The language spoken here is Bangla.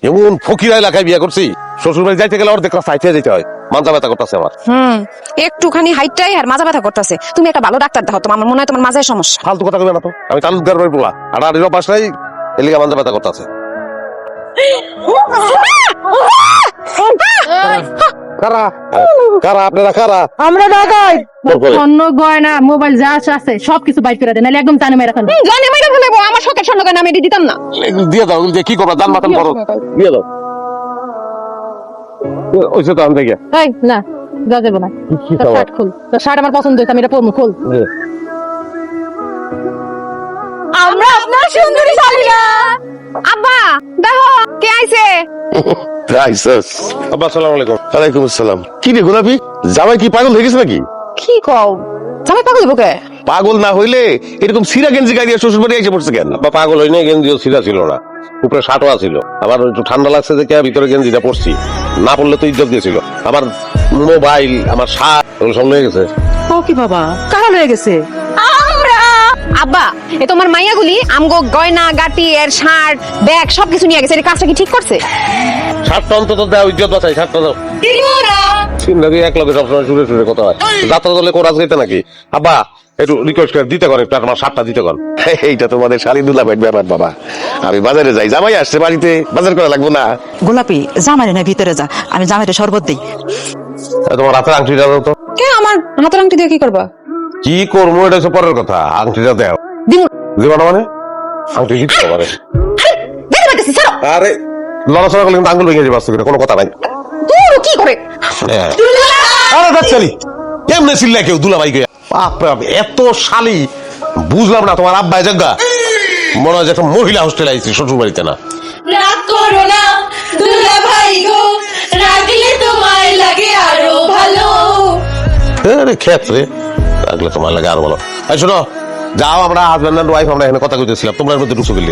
এমন ফকিরা এলাকায় বিয়ে করছি, শ্বশুর বাড়ি যাইতে গেলে অর্ধেক রাস্তা হাইটে যেতে হয়, মাথা ব্যথা করতেছে আমার। একটুখানি হাইটটাই আর মাজা ব্যথা করতেছে। তুমি একটা ভালো ডাক্তার দেখো, তোমার মনে হয় তোমার মাজায় সমস্যা। ফালতু কথা কইবে না তো, আমি তালুকদার বাড়ি পোলা, আড়াআড়ির অভ্যাস নাই, এলিগা মাথা ব্যথা করতেছে। কারা কারা আপনারা কারা? আমরা ঢাকায় তারপরে? স্বর্ণ গয়না মোবাইল যা আছে সবকিছু বাইর করে দেন, নাহলে একদম টানে মেরে ফেলবো। জানি মেরে ফেলবো, আমার শখের স্বর্ণ গয়না আমি এটি দিতাম না। দিয়ে দাও, যে কি করবা, দান মাতান করো, দিয়ে দাও। ওইসে তো আমি দেখে এই না, যা যাবো না। তোর শার্ট খুল, তোর শার্ট আমার পছন্দ হয়েছে, আমি এটা পরবো, খুল। আমরা আপনার সুন্দরী শালীরা। আব্বা দেখো কে আইছে। আব্বা আসসালামু আলাইকুম। ওয়ালাইকুম আসসালাম। কি রে গোলাপি, জামাই কি পাগল হয়ে গেছে নাকি? কি কও, জামাই পাগল হইব কে? পাগল না হইলে এরকম সিরা গেঞ্জি গাড়ি শ্বশুর বাড়ি এসে পড়ছে কেন? বা পাগল হই নাই, গেঞ্জিও সিরা ছিল না, উপরে শার্টও ছিল। আবার একটু ঠান্ডা লাগছে দেখে ভিতরে গেঞ্জিটা পরছি, না পড়লে তো ইজ্জত দিয়েছিল। আমার মোবাইল, আমার শার্ট ওগুলো সব লয়ে গেছে। ও কি বাবা, কারা লয়ে গেছে? আমরা। আব্বা এ তোমার মাইয়াগুলি আমগো গয়না গাটি এর শার্ট ব্যাগ সবকিছু নিয়ে গেছে। এই কাজটা কি ঠিক করছে? শার্টটা অন্তত দাও, ইজ্জত বাঁচাই, শার্টটা দাও। সিন্দারি এক লগে সবসময় সুরে সুরে কথা হয়, যাত্রা দলে কোরাস গাইতে নাকি? আব্বা একটু রিকোয়েস্ট করে দিতে করে, আমার শার্টটা দিতে কর। এইটা তোমাদের শালি দুলা ভাইয়ের ব্যাপার বাবা, আমি বাজারে যাই, জামাই আসছে বাড়িতে, বাজার করা লাগবো না? গোলাপি জামাই না ভিতরে যা, আমি জামাইরে শরবত দিই। তোমার হাতের আংটিটা দাও তো। কে আমার হাতের আংটি দিয়ে কি করবা? কি করবো এটা হচ্ছে পরের কথা, আংটিটা দেও। দিমু। দিবা না মানে? আংটি দিতে পারে। বের করতেছি ছাড়ো। আরে লড়াচড়া করলে কিন্তু আঙ্গুল ভেঙে যাবে, আস্তে করে, কোনো কথা নাই। তুই কি করে? আরে দেখছালি কেমনে ছিল কেউ দুলাভাই কে? বাপ রে বাপ, এত শালি বুঝলাম না। তোমার আব্বাই জাগা মনে হয় যে একটা মহিলা হোস্টেল আইছি, শ্বশুর বাড়িতে না। রাগ করো না দুলা ভাই গো, রাগলে তোমায় লাগে আরো ভালো। আরে ক্ষেত্রে রাখলে তোমার লাগে আর বলো। এই শোনো, যাও, আমরা হাজব্যান্ড এন্ড ওয়াইফ আমরা এখানে কথা কইতেছিলাম, তোমরা এর মধ্যে ঢুকছো গেলি।